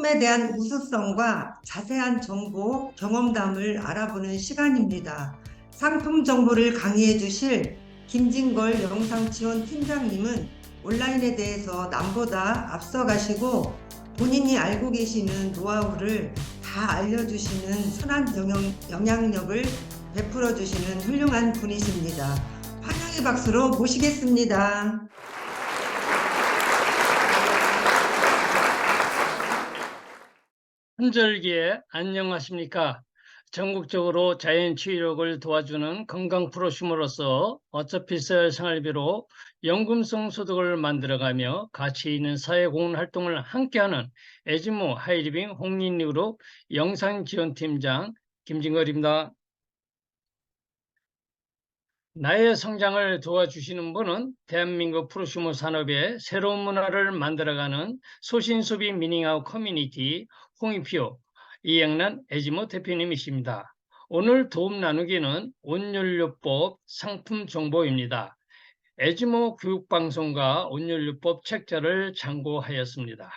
상품에 대한 우수성과 자세한 정보, 경험담을 알아보는 시간입니다. 상품 정보를 강의해 주실 김진걸 영상지원 팀장님은 온라인에 대해서 남보다 앞서가시고 본인이 알고 계시는 노하우를 다 알려주시는 선한 영향력을 베풀어 주시는 훌륭한 분이십니다. 환영의 박수로 모시겠습니다. 한절기에 안녕하십니까. 전국적으로 자연치유력을 도와주는 건강 프로슈머로서 어차피 써야 할 생활비로 연금성 소득을 만들어가며 가치 있는 사회공헌 활동을 함께하는 에즈모 하이리빙 홍린리그룹 영상지원팀장 김진걸입니다. 나의 성장을 도와주시는 분은 대한민국 프로슈머 산업의 새로운 문화를 만들어가는 소신소비 미닝아웃 커뮤니티 홍익표 이영란 에지모 대표님이십니다. 오늘 도움 나누기는 온연료법 상품 정보입니다. 에지모 교육방송과 온연료법 책자를 참고하였습니다.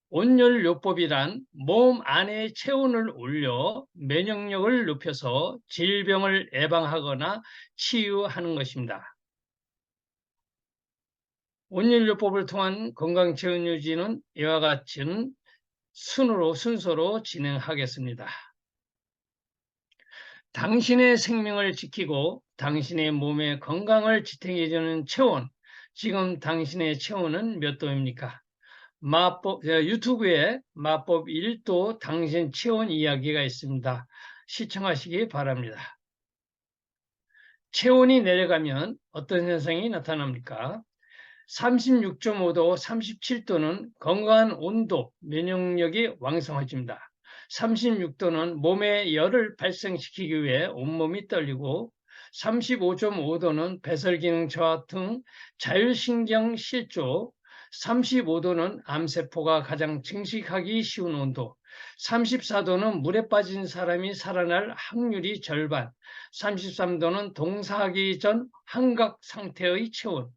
온열요법이란 몸 안의 체온을 올려 면역력을 높여서 질병을 예방하거나 치유하는 것입니다. 온열요법을 통한 건강체온 유지는 이와 같은 순서로 진행하겠습니다. 당신의 생명을 지키고 당신의 몸의 건강을 지탱해주는 체온, 지금 당신의 체온은 몇 도입니까? 유튜브에 마법 1도 당신 체온 이야기가 있습니다. 시청하시기 바랍니다. 체온이 내려가면 어떤 현상이 나타납니까? 36.5도, 37도는 건강한 온도, 면역력이 왕성해집니다. 36도는 몸에 열을 발생시키기 위해 온몸이 떨리고 35.5도는 배설기능 저하 등 자율신경 실조, 35도는 암세포가 가장 증식하기 쉬운 온도, 34도는 물에 빠진 사람이 살아날 확률이 절반, 33도는 동사하기 전 환각 상태의 체온,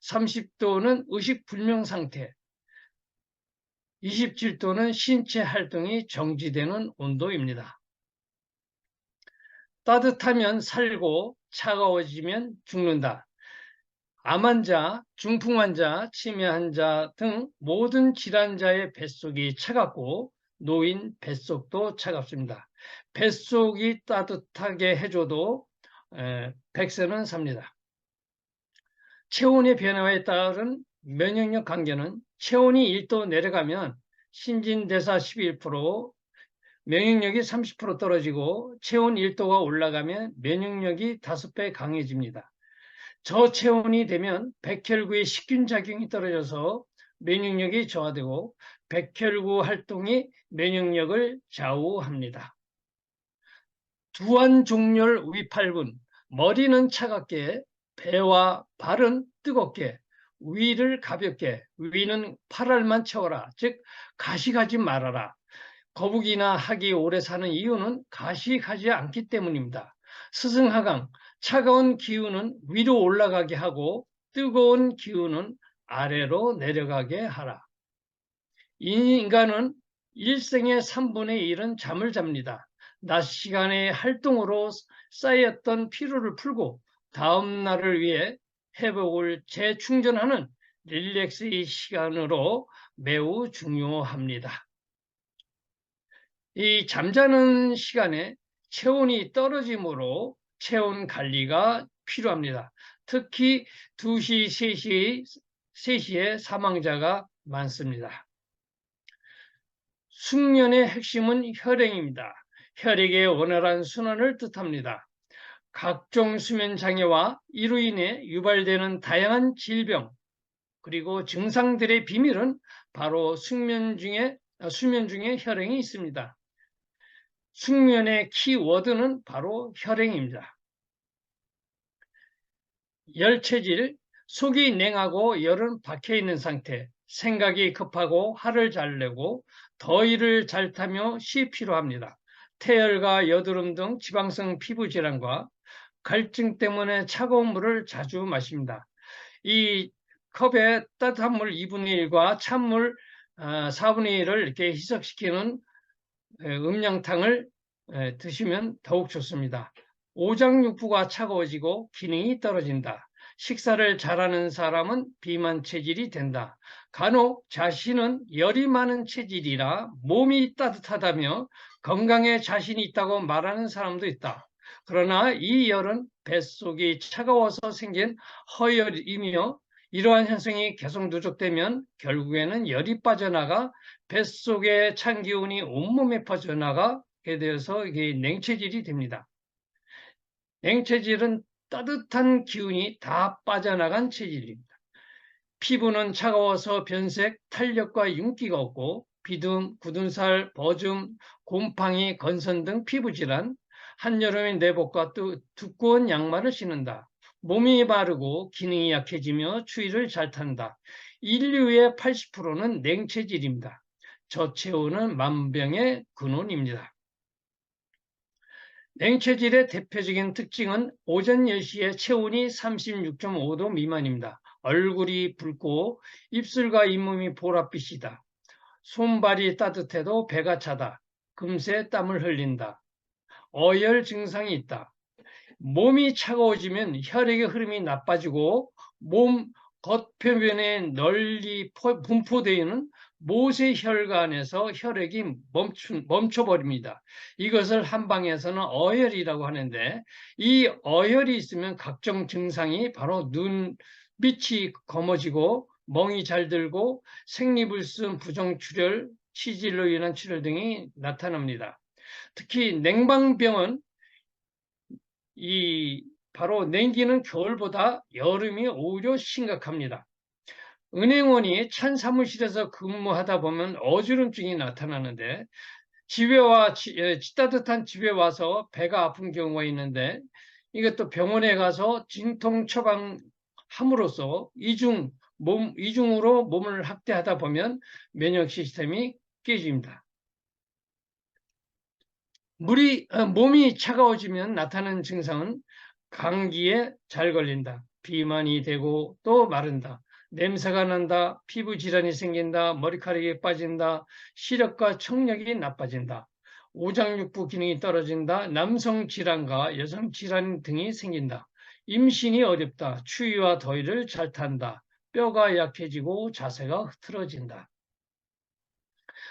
30도는 의식불명 상태, 27도는 신체 활동이 정지되는 온도입니다. 따뜻하면 살고 차가워지면 죽는다. 암 환자, 중풍 환자, 치매 환자 등 모든 질환자의 뱃속이 차갑고 노인 뱃속도 차갑습니다. 뱃속이 따뜻하게 해줘도 100세는 삽니다. 체온의 변화에 따른 면역력 관계는 체온이 1도 내려가면 신진대사 11%, 면역력이 30% 떨어지고 체온 1도가 올라가면 면역력이 5배 강해집니다. 저체온이 되면 백혈구의 식균 작용이 떨어져서 면역력이 저하되고 백혈구 활동이 면역력을 좌우합니다. 두한종렬 위팔군, 머리는 차갑게, 배와 발은 뜨겁게, 위를 가볍게, 위는 8알만 채워라, 즉 가식하지 말아라. 거북이나 학이 오래 사는 이유는 가식하지 않기 때문입니다. 스승하강, 차가운 기운은 위로 올라가게 하고 뜨거운 기운은 아래로 내려가게 하라. 인간은 일생의 3분의 1은 잠을 잡니다. 낮 시간의 활동으로 쌓였던 피로를 풀고 다음 날을 위해 회복을 재충전하는 릴렉스의 시간으로 매우 중요합니다. 이 잠자는 시간에 체온이 떨어지므로 체온 관리가 필요합니다. 특히 2시, 3시에 사망자가 많습니다. 숙면의 핵심은 혈행입니다. 혈액의 원활한 순환을 뜻합니다. 각종 수면 장애와 이로 인해 유발되는 다양한 질병 그리고 증상들의 비밀은 바로 수면 중에 혈행이 있습니다. 숙면의 키워드는 바로 혈행입니다. 열체질, 속이 냉하고 열은 박혀있는 상태, 생각이 급하고 화를 잘 내고 더위를 잘 타며 쉬 필요합니다. 태열과 여드름 등 지방성 피부 질환과 갈증 때문에 차가운 물을 자주 마십니다. 이 컵에 따뜻한 물 2분의 1과 찬물 4분의 1을 이렇게 희석시키는 음양탕을 드시면 더욱 좋습니다. 오장육부가 차가워지고 기능이 떨어진다. 식사를 잘하는 사람은 비만 체질이 된다. 간혹 자신은 열이 많은 체질이라 몸이 따뜻하다며 건강에 자신이 있다고 말하는 사람도 있다. 그러나 이 열은 뱃속이 차가워서 생긴 허열이며 이러한 현상이 계속 누적되면 결국에는 열이 빠져나가 뱃속의 찬 기운이 온몸에 퍼져나가게 되어서 이게 냉체질이 됩니다. 냉체질은 따뜻한 기운이 다 빠져나간 체질입니다. 피부는 차가워서 변색, 탄력과 윤기가 없고 비듬, 굳은 살, 버즘, 곰팡이, 건선 등 피부질환, 한여름에 내복과 두꺼운 양말을 신는다. 몸이 마르고 기능이 약해지며 추위를 잘 탄다. 인류의 80%는 냉체질입니다. 저체온은 만병의 근원입니다. 냉체질의 대표적인 특징은 오전 10시에 체온이 36.5도 미만입니다. 얼굴이 붉고 입술과 잇몸이 보랏빛이다. 손발이 따뜻해도 배가 차다. 금세 땀을 흘린다. 어열 증상이 있다. 몸이 차가워지면 혈액의 흐름이 나빠지고 몸 겉표면에 널리 분포되어 있는 모세혈관에서 혈액이 멈춰버립니다. 이것을 한방에서는 어열이라고 하는데 이 어열이 있으면 각종 증상이 바로 눈빛이 검어지고 멍이 잘 들고 생리불순, 부정출혈, 치질로 인한 출혈 등이 나타납니다. 특히 냉방병은 바로 냉기는 겨울보다 여름이 오히려 심각합니다. 은행원이 찬 사무실에서 근무하다 보면 어지럼증이 나타나는데 따뜻한 집에 와서 배가 아픈 경우가 있는데 이것도 병원에 가서 진통 처방함으로써 이중으로 몸을 학대하다 보면 면역 시스템이 깨집니다. 몸이 차가워지면 나타나는 증상은 감기에 잘 걸린다. 비만이 되고 또 마른다. 냄새가 난다. 피부 질환이 생긴다. 머리카락이 빠진다. 시력과 청력이 나빠진다. 오장육부 기능이 떨어진다. 남성 질환과 여성 질환 등이 생긴다. 임신이 어렵다. 추위와 더위를 잘 탄다. 뼈가 약해지고 자세가 흐트러진다.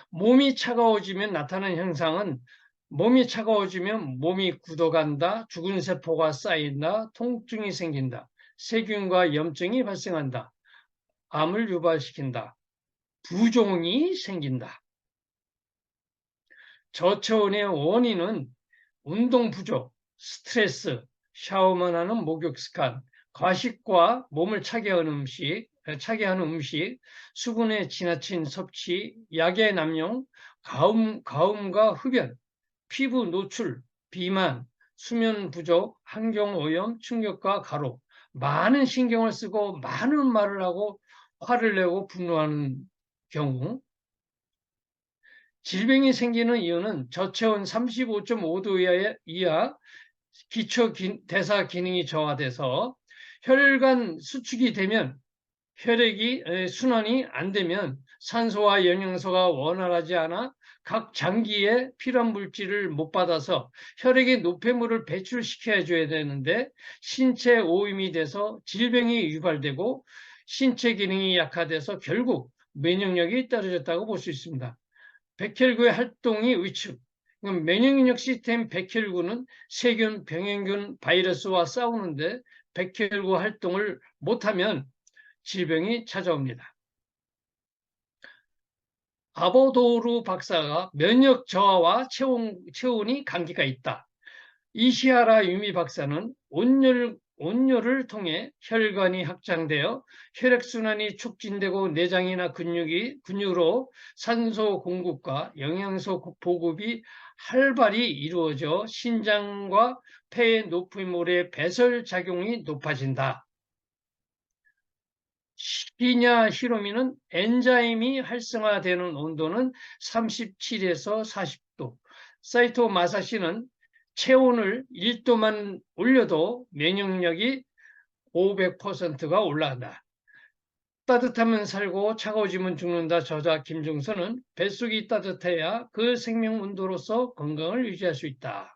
몸이 차가워지면 나타나는 현상은 몸이 차가워지면 몸이 굳어간다, 죽은 세포가 쌓인다, 통증이 생긴다, 세균과 염증이 발생한다, 암을 유발시킨다, 부종이 생긴다. 저체온의 원인은 운동 부족, 스트레스, 샤워만 하는 목욕 습관, 과식과 몸을 차게 하는 음식, 수분의 지나친 섭취, 약의 남용, 가움과 흡연, 피부 노출, 비만, 수면 부족, 환경 오염, 충격과 가로, 많은 신경을 쓰고 많은 말을 하고 화를 내고 분노하는 경우, 질병이 생기는 이유는 저체온 35.5도 이하 기초 대사 기능이 저하돼서 혈관 수축이 되면 혈액이 순환이 안 되면 산소와 영양소가 원활하지 않아 각 장기에 필요한 물질을 못 받아서 혈액에 노폐물을 배출시켜 줘야 되는데 신체 오염이 돼서 질병이 유발되고 신체 기능이 약화돼서 결국 면역력이 떨어졌다고 볼 수 있습니다. 백혈구의 활동이 위축. 면역력 시스템 백혈구는 세균, 병행균, 바이러스와 싸우는데 백혈구 활동을 못하면 질병이 찾아옵니다. 아보도르 박사가 면역 저하와 체온이 관계가 있다. 이시하라 유미 박사는 온열을 통해 혈관이 확장되어 혈액순환이 촉진되고 내장이나 근육으로 산소 공급과 영양소 보급이 활발히 이루어져 신장과 폐의 노폐물의 배설 작용이 높아진다. 시냐 히로미는 엔자임이 활성화되는 온도는 37에서 40도. 사이토 마사시는 체온을 1도만 올려도 면역력이 500%가 올라간다. 따뜻하면 살고 차가워지면 죽는다 저자 김종선은 뱃속이 따뜻해야 그 생명 온도로서 건강을 유지할 수 있다.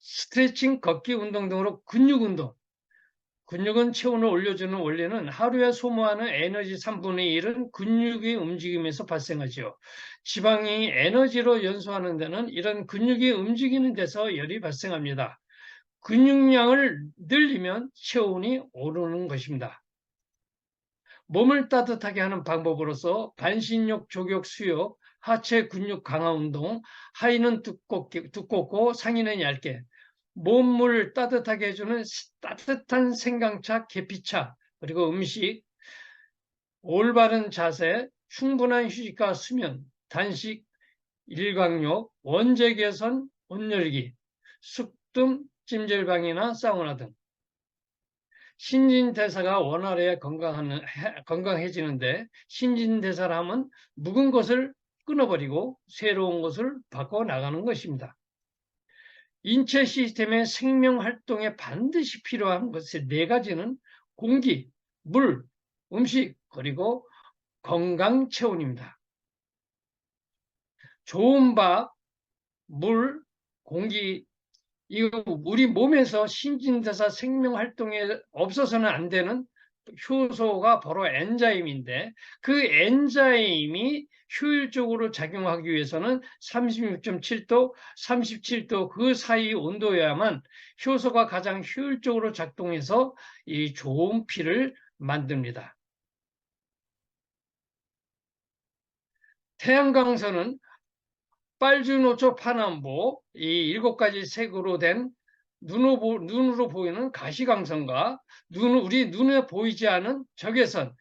스트레칭, 걷기 운동 등으로 근육 운동. 근육은 체온을 올려주는 원리는 하루에 소모하는 에너지 3분의 1은 근육의 움직임에서 발생하지요. 지방이 에너지로 연소하는 데는 이런 근육이 움직이는 데서 열이 발생합니다. 근육량을 늘리면 체온이 오르는 것입니다. 몸을 따뜻하게 하는 방법으로서 반신욕, 족욕, 수욕, 하체 근육 강화 운동, 하의는 두껍고 상의는 얇게, 몸을 따뜻하게 해주는 따뜻한 생강차, 계피차, 그리고 음식, 올바른 자세, 충분한 휴식과 수면, 단식, 일광욕, 원재 개선, 온열기, 숙뜸, 찜질방이나 사우나 등 신진대사가 원활해 건강해지는데 신진대사를 하면 묵은 것을 끊어버리고 새로운 것을 바꿔나가는 것입니다. 인체 시스템의 생명활동에 반드시 필요한 것의 4가지는 공기, 물, 음식, 그리고 건강 체온입니다. 좋은 밥, 물, 공기, 이거 우리 몸에서 신진대사 생명활동에 없어서는 안 되는 효소가 바로 엔자임인데 그 엔자임이 효율적으로 작용하기 위해서는 36.7도, 37도 그 사이 온도여야만 효소가 가장 효율적으로 작동해서 이 좋은 피를 만듭니다. 태양광선은 빨주노초 파남보 이 7가지 색으로 된 눈으로 보이는 가시광선과 우리 눈에 보이지 않은 적외선,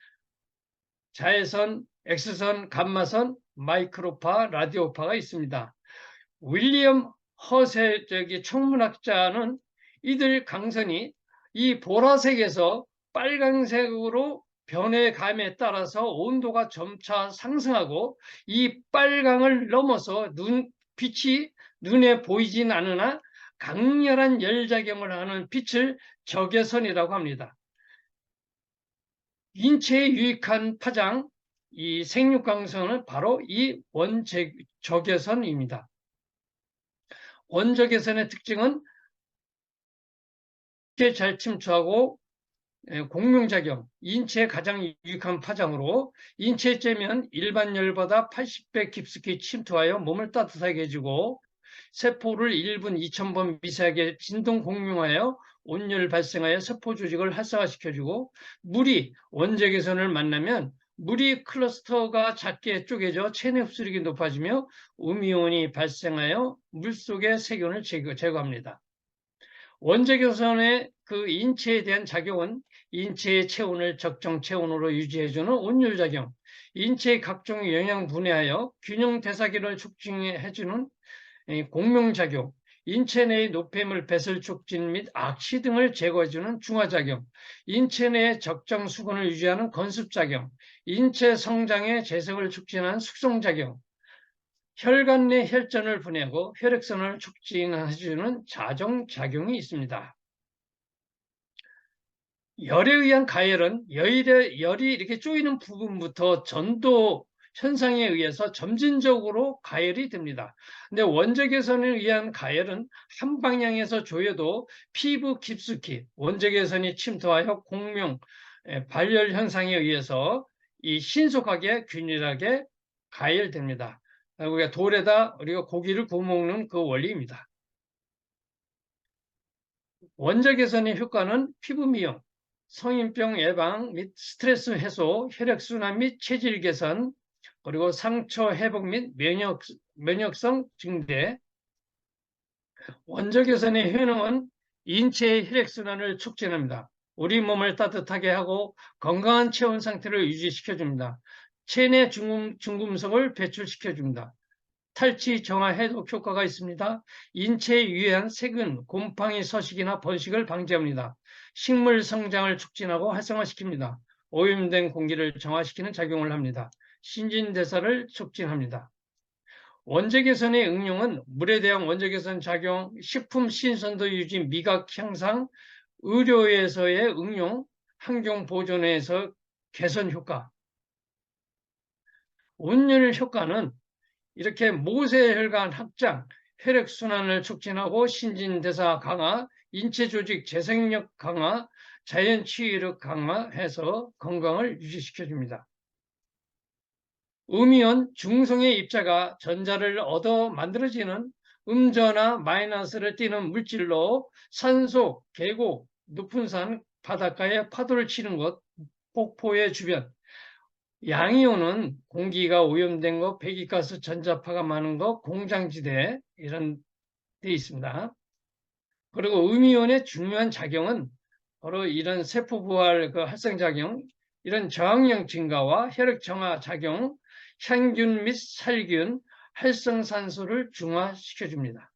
자외선, 엑스선, 감마선, 마이크로파, 라디오파가 있습니다. 윌리엄 허세 천문학자는 이들 광선이 이 보라색에서 빨강색으로 변해감에 따라서 온도가 점차 상승하고 이 빨강을 넘어서 빛이 눈에 보이진 않으나 강렬한 열작용을 하는 빛을 적외선이라고 합니다. 인체에 유익한 파장, 이 생육광선은 바로 이 적외선입니다. 원적외선의 특징은 잘 침투하고 공명작용, 인체에 가장 유익한 파장으로 인체에 쬐면 일반 열보다 80배 깊숙이 침투하여 몸을 따뜻하게 해주고 세포를 1분 2000번 미세하게 진동 공명하여 온열 발생하여 세포 조직을 활성화시켜주고 물이 원적외선을 만나면 물이 클러스터가 작게 쪼개져 체내 흡수력이 높아지며 음이온이 발생하여 물속의 세균을 제거합니다. 원적외선의 그 인체에 대한 작용은 인체의 체온을 적정 체온으로 유지해주는 온열작용, 인체의 각종 영양 분해하여 균형 대사기를 촉진해주는 공명작용, 인체 내의 노폐물 배설 촉진 및 악취 등을 제거해주는 중화작용, 인체 내의 적정 수건을 유지하는 건습작용, 인체 성장의 재생을 촉진하는 숙성작용, 혈관 내 혈전을 분해하고 혈액선을 촉진해주는 자정작용이 있습니다. 열에 의한 가열은 열이 이렇게 쪼이는 부분부터 전도 현상에 의해서 점진적으로 가열이 됩니다. 근데 원적외선에 의한 가열은 한 방향에서 조여도 피부 깊숙이 원적외선이 침투하여 공명, 발열 현상에 의해서 이 신속하게 균일하게 가열됩니다. 우리가 돌에다 우리가 고기를 구워 먹는 그 원리입니다. 원적외선의 효과는 피부 미용, 성인병 예방 및 스트레스 해소, 혈액순환 및 체질 개선, 그리고 상처 회복 및 면역성 증대. 원적외선의 효능은 인체의 혈액순환을 촉진합니다. 우리 몸을 따뜻하게 하고 건강한 체온 상태를 유지시켜줍니다. 체내 중금속을 배출시켜줍니다. 탈취, 정화, 해독 효과가 있습니다. 인체에 유해한 세균, 곰팡이 서식이나 번식을 방지합니다. 식물 성장을 촉진하고 활성화시킵니다. 오염된 공기를 정화시키는 작용을 합니다. 신진대사를 촉진합니다. 원적외선의 응용은 물에 대한 원적외선 작용, 식품 신선도 유지, 미각 향상, 의료에서의 응용, 항경 보존에서 개선 효과. 온열 효과는 이렇게 모세혈관 확장, 혈액순환을 촉진하고 신진대사 강화, 인체조직 재생력 강화, 자연치유력 강화해서 건강을 유지시켜줍니다. 음이온 중성의 입자가 전자를 얻어 만들어지는 음전하 마이너스를 띠는 물질로 산소, 계곡, 높은 산, 바닷가에 파도를 치는 곳, 폭포의 주변, 양이온은 공기가 오염된 것, 배기가스 전자파가 많은 것, 공장지대 이런 데 있습니다. 그리고 음이온의 중요한 작용은 바로 이런 세포 부활 활성작용, 이런 저항력 증가와 혈액 정화 작용, 향균 및 살균, 활성산소를 중화시켜줍니다.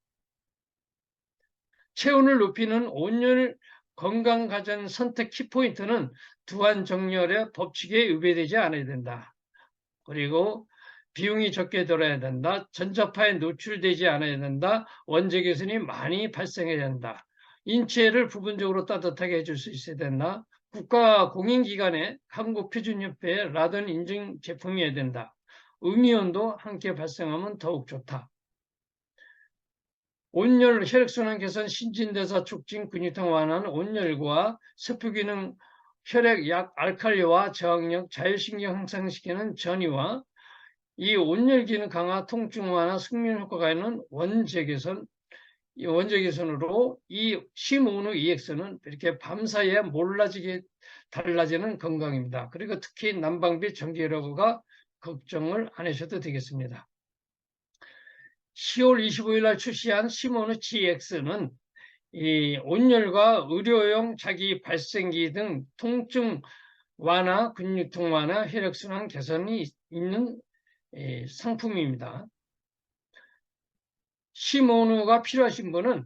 체온을 높이는 온열 건강가전 선택 키포인트는 두한정렬의 법칙에 위배되지 않아야 된다. 그리고 비용이 적게 들어야 된다. 전자파에 노출되지 않아야 된다. 원자개선이 많이 발생해야 된다. 인체를 부분적으로 따뜻하게 해줄 수 있어야 된다. 국가 공인기관에 한국표준협회에 라던 인증 제품이어야 된다. 음이온도 함께 발생하면 더욱 좋다. 온열, 혈액순환 개선, 신진대사 촉진, 근육통 완화는 온열과 세포기능, 혈액, 약, 알칼리와 저항력, 자율신경 향상시키는 전이와 이 온열 기능 강화, 통증 완화, 숙면 효과가 있는 원재 개선으로 이 시모노 EX는 이렇게 밤사이에 몰라지게 달라지는 건강입니다. 그리고 특히 난방비, 전기료가 걱정을 안 하셔도 되겠습니다. 10월 25일 날 출시한 시모노 GX는 이 온열과 의료용 자기 발생기 등 통증 완화, 근육통 완화, 혈액순환 개선이 있는 상품입니다. 시모노가 필요하신 분은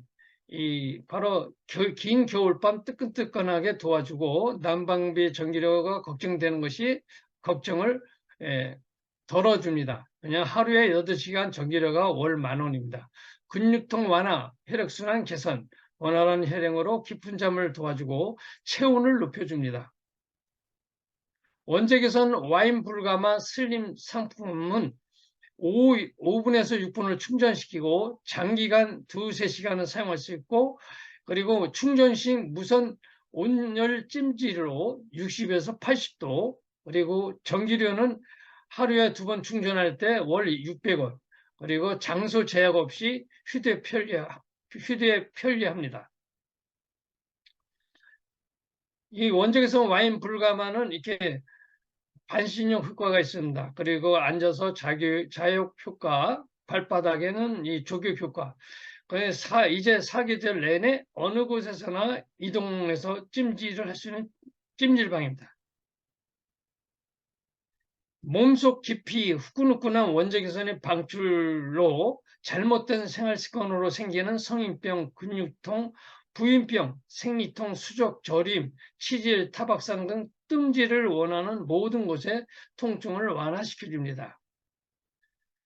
바로 긴 겨울밤 뜨끈뜨끈하게 도와주고 난방비 전기료가 걱정되는 것이 걱정을 덜어줍니다. 그냥 하루에 8시간 전기료가 월 10,000원입니다. 근육통 완화, 혈액순환 개선, 원활한 혈행으로 깊은 잠을 도와주고 체온을 높여줍니다. 원재 개선 와인 불가마 슬림 상품은 5분에서 6분을 충전시키고 장기간 2~3시간을 사용할 수 있고, 그리고 충전 시 무선 온열 찜질로 60에서 80도, 그리고 전기료는 하루에 2번 충전할 때 월 600원, 그리고 장소 제약 없이 휴대 편리합니다. 이 원적에서 와인 불가마는 이렇게 반신욕 효과가 있습니다. 그리고 앉아서 자욕 효과, 발바닥에는 이 족욕 효과. 이제 사계절 내내 어느 곳에서나 이동해서 찜질을 할 수 있는 찜질방입니다. 몸속 깊이 후끈후끈한 원적외선의 방출로 잘못된 생활 습관으로 생기는 성인병, 근육통, 부인병, 생리통, 수족, 저림, 치질, 타박상 등 뜸질을 원하는 모든 곳에 통증을 완화시켜줍니다.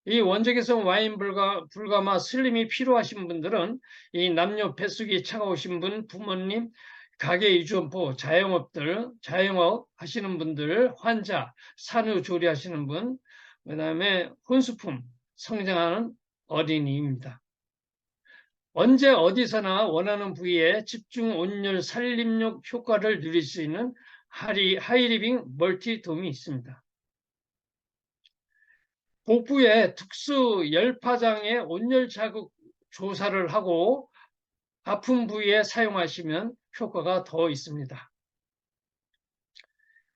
이 원적외선 와인 불가마 슬림이 필요하신 분들은 이 남녀 뱃속이 차가우신 분, 부모님, 가게 유전포, 자영업 하시는 분들, 환자, 산후조리 하시는 분, 그 다음에 혼수품, 성장하는 어린이입니다. 언제 어디서나 원하는 부위에 집중 온열 살림력 효과를 누릴 수 있는 하이리빙 멀티돔이 있습니다. 복부의 특수 열파장의 온열 자극 조사를 하고 아픈 부위에 사용하시면 효과가 더 있습니다.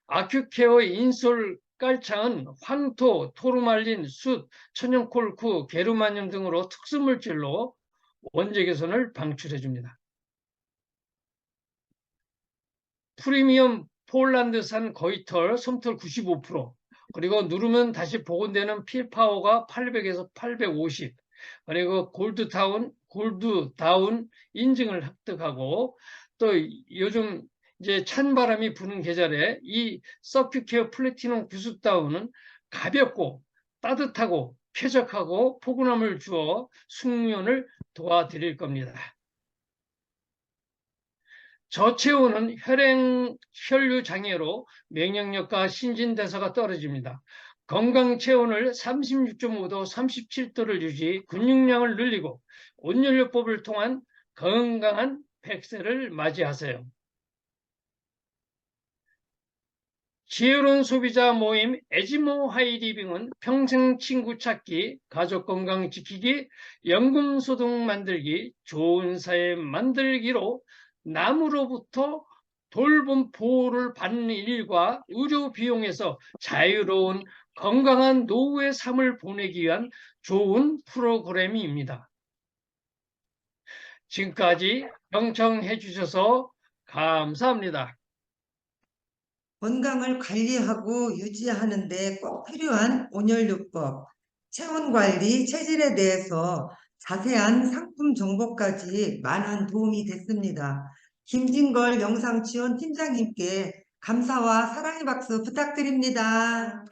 아큐케어 인솔 깔창은 황토, 토르말린, 숯, 천연콜크, 게르마늄 등으로 특수물질로 원재 개선을 방출해 줍니다. 프리미엄 폴란드산 거위털, 솜털 95%, 그리고 누르면 다시 복원되는 필파워가 800에서 850, 그리고 골드다운 인증을 획득하고, 또 요즘 이제 찬바람이 부는 계절에 이 서큐케어 플래티넘 구스다운은 가볍고 따뜻하고 쾌적하고 포근함을 주어 숙면을 도와드릴 겁니다. 저체온은 혈류 장애로 면역력과 신진대사가 떨어집니다. 건강 체온을 36.5도, 37도를 유지, 근육량을 늘리고 온연료법을 통한 건강한 100세를 맞이하세요. 지혜로운 소비자 모임 에지모 하이리빙은 평생 친구 찾기, 가족 건강 지키기, 연금 소득 만들기, 좋은 사회 만들기로 남으로부터 돌봄 보호를 받는 일과 의료 비용에서 자유로운 건강한 노후의 삶을 보내기 위한 좋은 프로그램입니다. 지금까지 경청해 주셔서 감사합니다. 건강을 관리하고 유지하는 데 꼭 필요한 온연료법, 체온 관리, 체질에 대해서 자세한 상품 정보까지 많은 도움이 됐습니다. 김진걸 영상지원 팀장님께 감사와 사랑의 박수 부탁드립니다.